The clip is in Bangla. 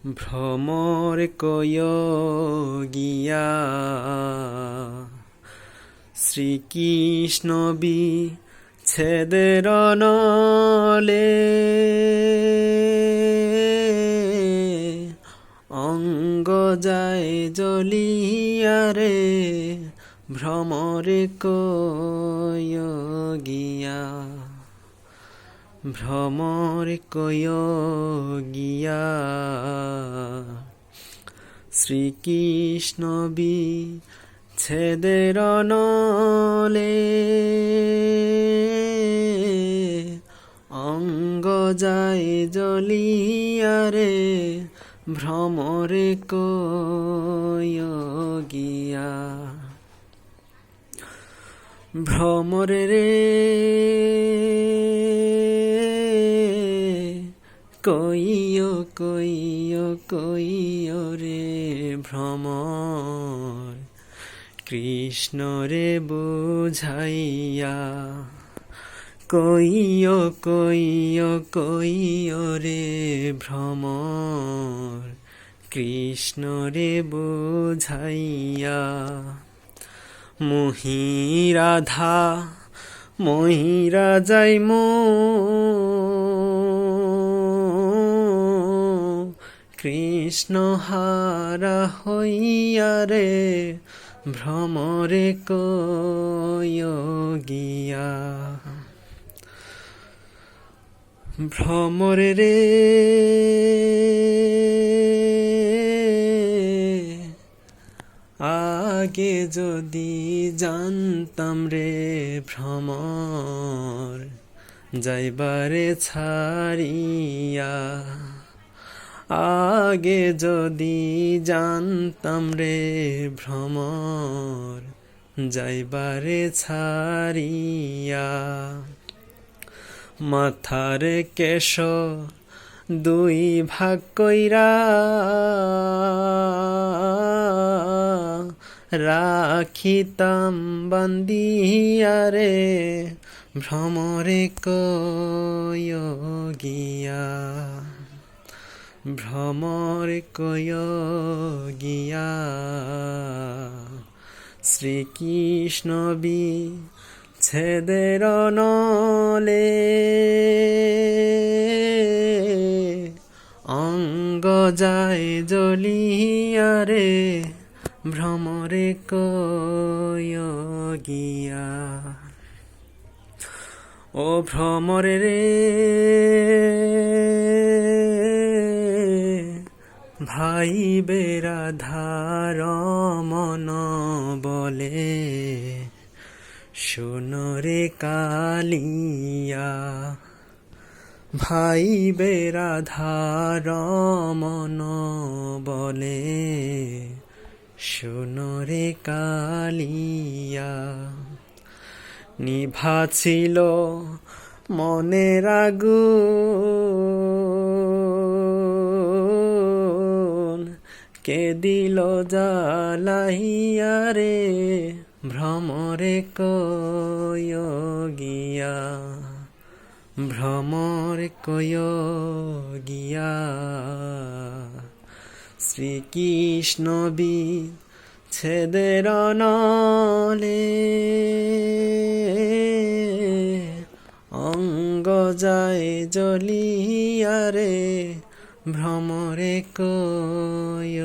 ভ্রমর কয় গিয়া শ্রীকৃষ্ণ বিচ্ছেদের নলে অঙ্গ যায় জ্বলিয়ারে ভ্রমরে কয় গিয়া ভ্রমর কয় গিয়া শ্রীকৃষ্ণ বিচ্ছেদের নলে অঙ্গ যায় জ্বলিয়ারে ভ্রমরে কয় গিয়া ভ্রমরে রে কইও কইও কইও রে ভ্রমর কৃষ্ণ রে বুঝাইয়া কইও কইও কইও রে ভ্রমর কৃষ্ণ রে বুঝাইয়া মহিরাধা মহিরা যাই কৃষ্ণ হারা হইয়া রে ভ্রমরে কয় গিয়া ভ্রমরে রে আগে যদি জানতাম রে ভ্রমর যাইবারে ছাড়িয়া আগে যদি জানতাম রে ভ্রমর যাইবারে ছাড়িয়া মাথার কেশ দুই ভাগ কইরা রাখিতাম বান্দিয়া রে ভ্রমরে কয় গিয়া ভ্রমর কয় গিয়া শ্রীকৃষ্ণ বিচ্ছেদের নলে অঙ্গ যায় জ্বলিয়া রে ভ্রমরে কয় গিয়া ও ভ্রমরে রে ভাই বেরাধার মন বলে শোনরে কালিয়া ভাই বেরাধার মন বলে শোনরে কালিয়া নিভা ছিল মনের আগুন কে দিল জ্বালাইয়া রে ভ্রমরে কয় গিয়া ভ্রমর কয় গিয়া শ্রীকৃষ্ণ বিচ্ছেদের নলে অঙ্গ যায় জ্বলিয়া রে ভ্রমরে কয়